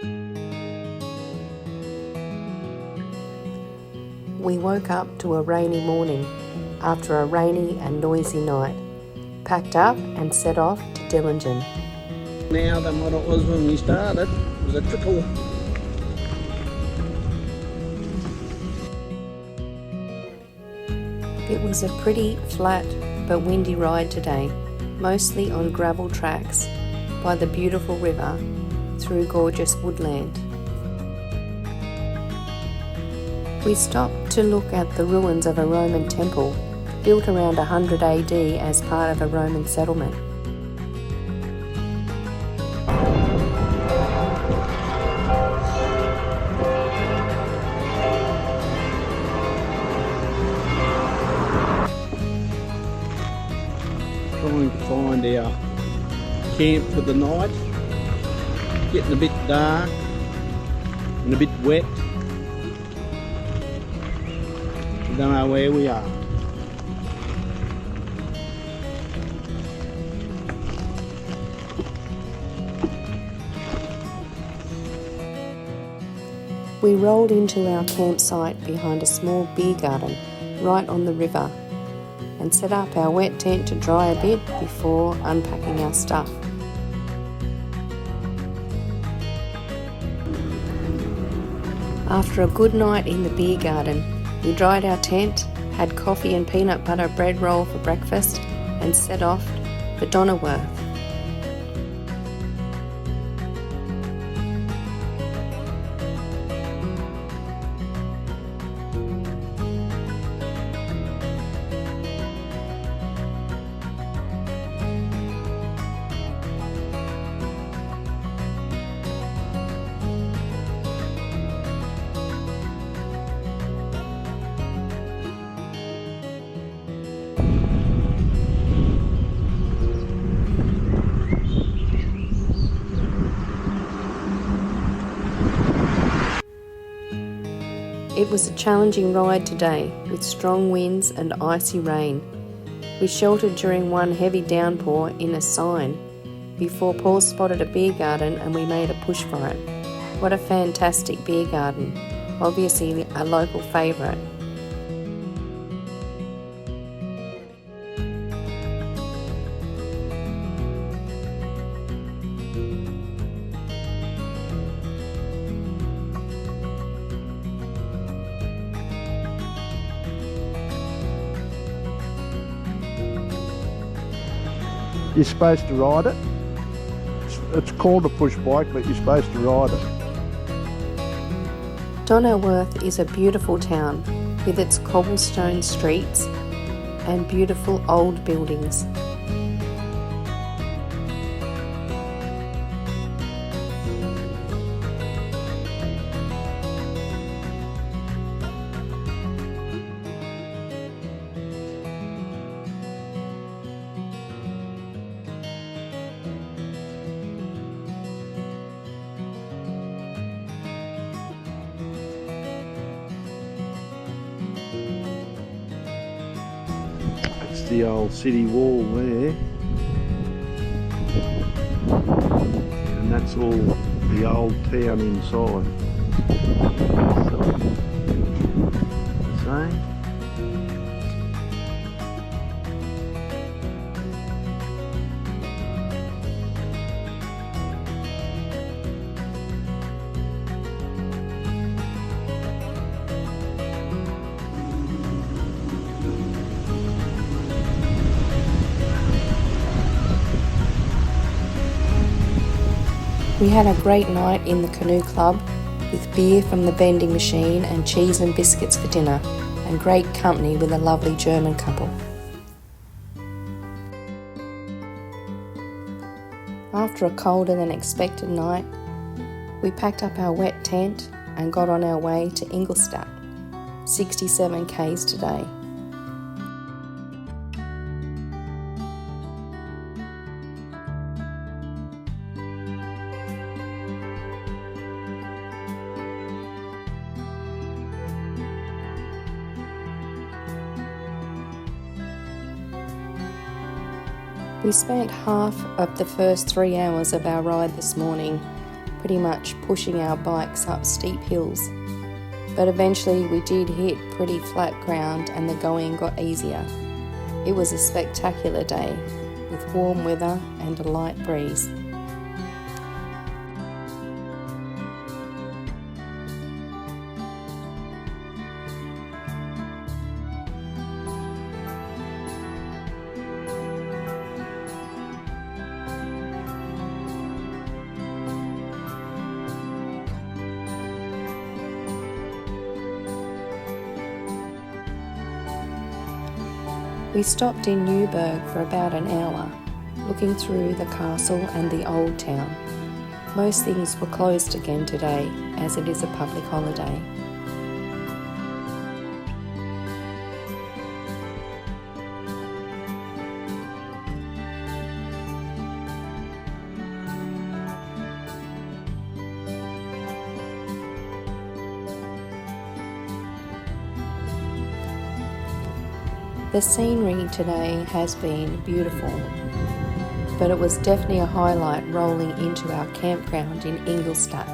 We woke up to a rainy morning after a rainy and noisy night, packed up and set off to Dillingen. Now than what it was when we started. It was a trickle. It was a pretty flat but windy ride today, mostly on gravel tracks by the beautiful river through gorgeous woodland. We stopped to look at the ruins of a Roman temple built around 100 AD as part of a Roman settlement. Trying to find our camp for the night. Getting a bit dark and a bit wet. Don't know where we are. We rolled into our campsite behind a small beer garden right on the river and set up our wet tent to dry a bit before unpacking our stuff. After a good night in the beer garden, we dried our tent, had coffee and peanut butter bread roll for breakfast, and set off for Danube. It was a challenging ride today with strong winds and icy rain. We sheltered during one heavy downpour in a sign before Paul spotted a beer garden and we made a push for it. What a fantastic beer garden, obviously a local favourite. You're supposed to ride it. It's called a push bike, but you're supposed to ride it. Danube is a beautiful town with its cobblestone streets and beautiful old buildings. It's the old city wall there. And that's all the old town inside. So, We had a great night in the canoe club with beer from the vending machine and cheese and biscuits for dinner, and great company with a lovely German couple. After a colder than expected night, we packed up our wet tent and got on our way to Ingolstadt, 67 k's today. We spent half of the first 3 hours of our ride this morning pretty much pushing our bikes up steep hills. But eventually we did hit pretty flat ground and the going got easier. It was a spectacular day with warm weather and a light breeze. We stopped in Newburgh for about an hour, looking through the castle and the old town. Most things were closed again today, as it is a public holiday. The scenery today has been beautiful, but it was definitely a highlight rolling into our campground in Ingolstadt,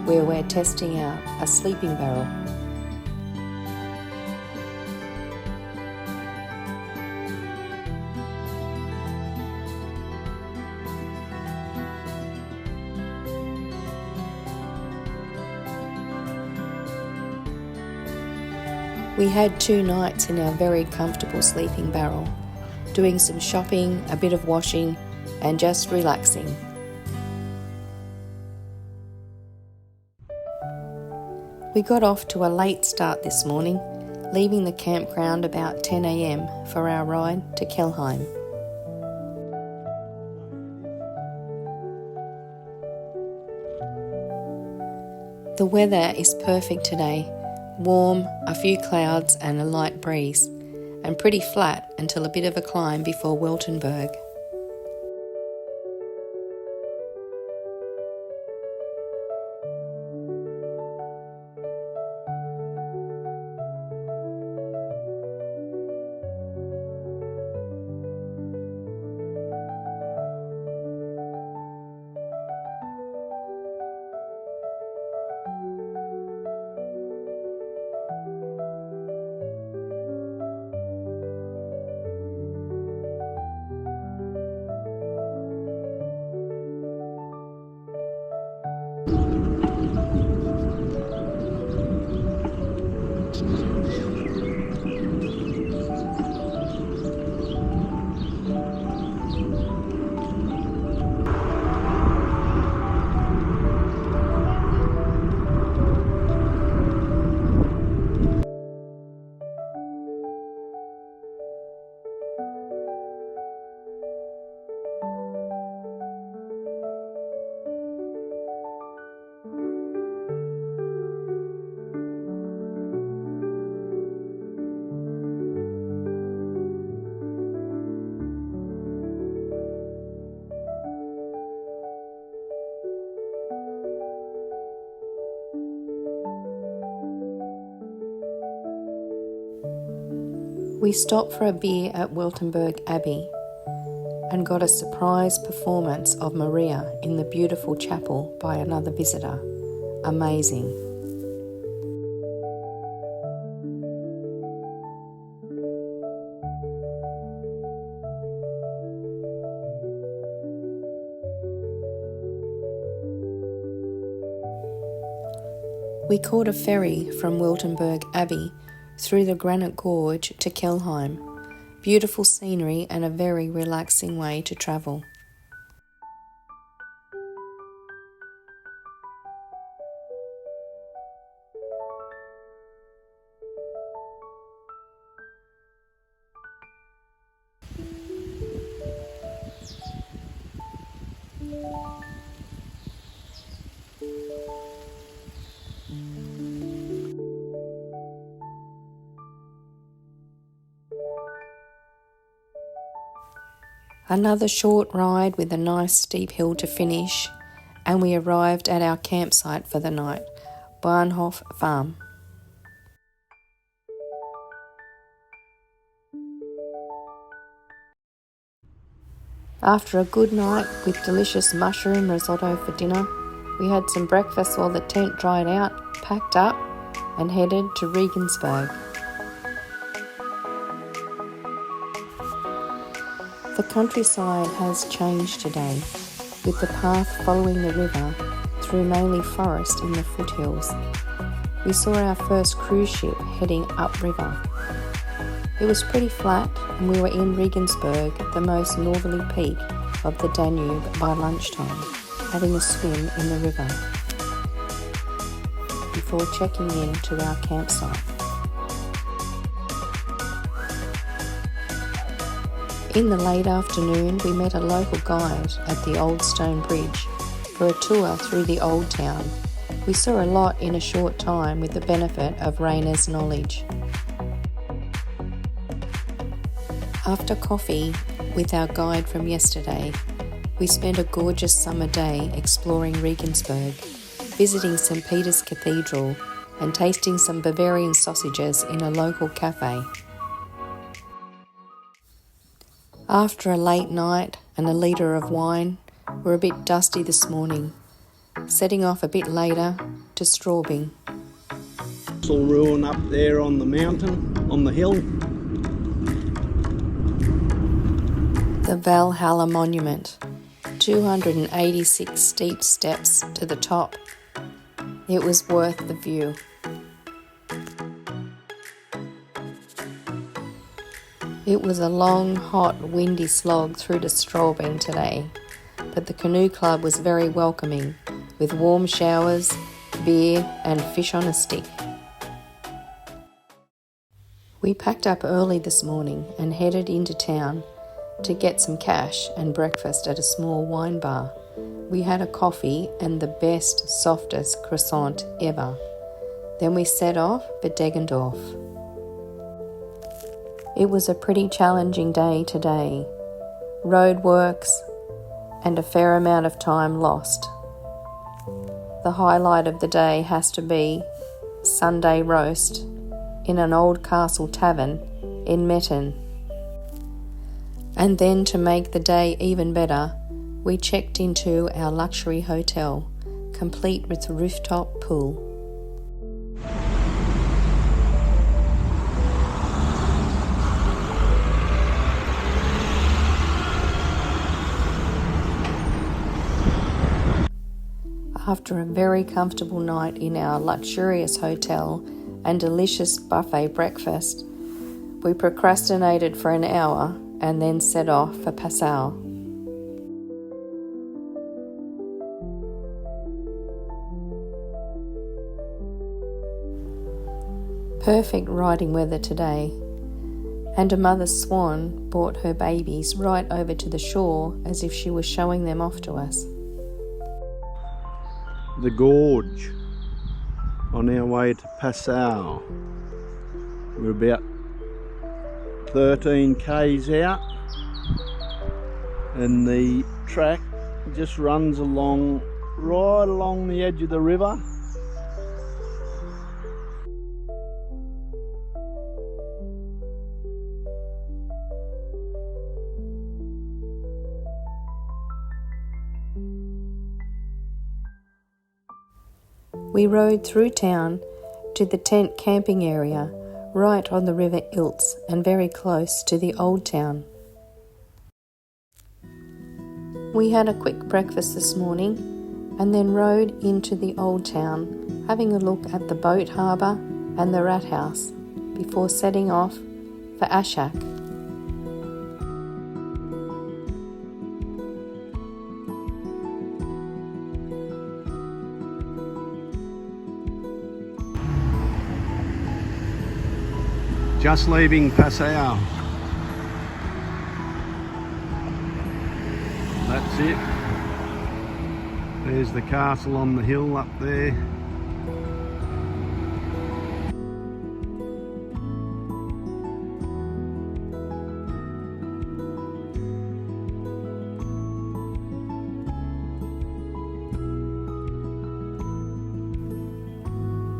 where we're testing out a sleeping barrel. We had 2 nights in our very comfortable sleeping barrel, doing some shopping, a bit of washing, and just relaxing. We got off to a late start this morning, leaving the campground about 10 a.m. for our ride to Kelheim. The weather is perfect today. Warm, a few clouds and a light breeze, and pretty flat until a bit of a climb before Wiltenberg. We stopped for a beer at Wiltenberg Abbey and got a surprise performance of Maria in the beautiful chapel by another visitor. Amazing. We caught a ferry from Wiltenberg Abbey through the granite gorge to Kelheim. Beautiful scenery and a very relaxing way to travel. Another short ride with a nice steep hill to finish, and we arrived at our campsite for the night, Bahnhof Farm. After a good night with delicious mushroom risotto for dinner, We had some breakfast while the tent dried out, packed up, and headed to Regensburg. The countryside has changed today, with the path following the river through mainly forest in the foothills. We saw our first cruise ship heading upriver. It was pretty flat, and we were in Regensburg, the most northerly peak of the Danube, by lunchtime, having a swim in the river before checking in to our campsite. In the late afternoon, we met a local guide at the Old Stone Bridge for a tour through the Old Town. We saw a lot in a short time with the benefit of Rainer's knowledge. After coffee with our guide from yesterday, we spent a gorgeous summer day exploring Regensburg, visiting St. Peter's Cathedral and tasting some Bavarian sausages in a local cafe. After a late night and a litre of wine, we're a bit dusty this morning, setting off a bit later to Straubing. Castle ruin up there on the mountain, on the hill. The Valhalla Monument, 286 steep steps to the top. It was worth the view. It was a long, hot, windy slog through to Straubing today, but the canoe club was very welcoming, with warm showers, beer and fish on a stick. We packed up early this morning and headed into town to get some cash and breakfast at a small wine bar. We had a coffee and the best, softest croissant ever. Then we set off for Deggendorf. It was a pretty challenging day today. Roadworks and a fair amount of time lost. The highlight of the day has to be Sunday roast in an old castle tavern in Metten. And then to make the day even better, we checked into our luxury hotel, complete with rooftop pool. After a very comfortable night in our luxurious hotel and delicious buffet breakfast, we procrastinated for an hour and then set off for Passau. Perfect riding weather today, and a mother swan brought her babies right over to the shore as if she was showing them off to us. The gorge on our way to Passau. We're about 13 k's out and the track just runs along right along the edge of the river. We rode through town to the tent camping area right on the River Ilz and very close to the Old Town. We had a quick breakfast this morning and then rode into the Old Town, having a look at the boat harbour and the rat house before setting off for Aschach. Just leaving Passau. That's it. There's the castle on the hill up there.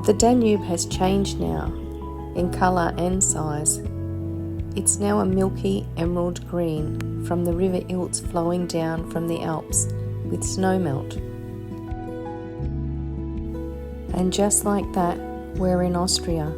The Danube has changed now, in colour and size. It's now a milky emerald green from the River Ilz flowing down from the Alps with snowmelt. And just like that, we're in Austria.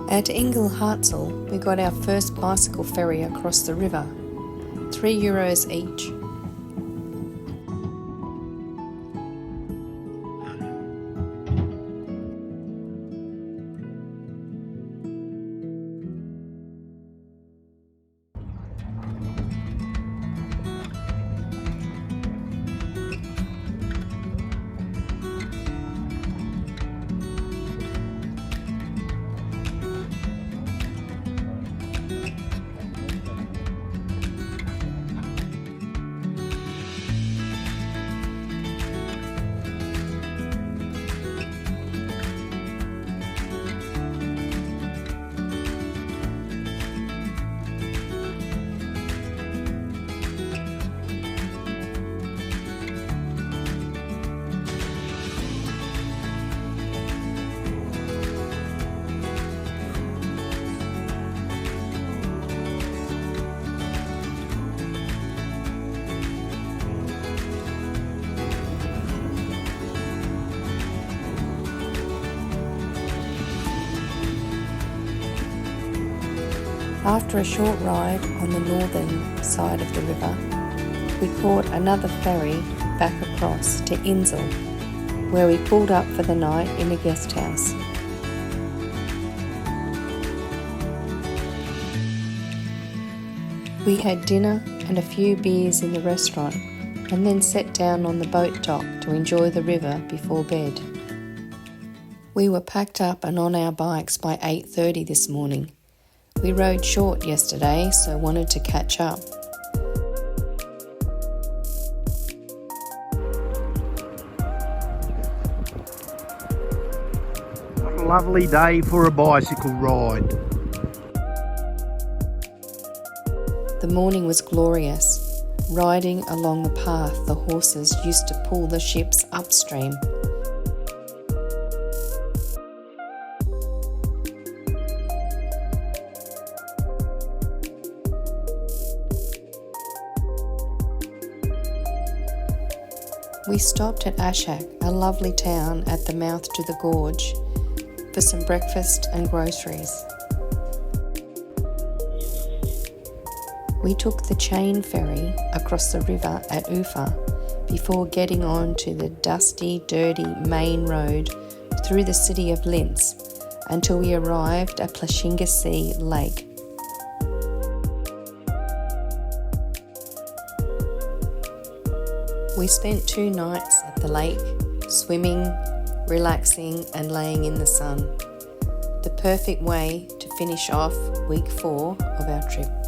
At Ingelhartsel, we got our first bicycle ferry across the river, €3 each. After a short ride on the northern side of the river, we caught another ferry back across to Insel, where we pulled up for the night in a guest house. We had dinner and a few beers in the restaurant, and then sat down on the boat dock to enjoy the river before bed. We were packed up and on our bikes by 8:30 this morning. We rode short yesterday, so wanted to catch up. What a lovely day for a bicycle ride. The morning was glorious. Riding along the path the horses used to pull the ships upstream. We stopped at Ashak, a lovely town at the mouth to the gorge, for some breakfast and groceries. We took the chain ferry across the river at Ufa before getting on to the dusty, dirty main road through the city of Linz until we arrived at Plashingersee Lake. We spent 2 nights at the lake, swimming, relaxing and laying in the sun. The perfect way to finish off week 4 of our trip.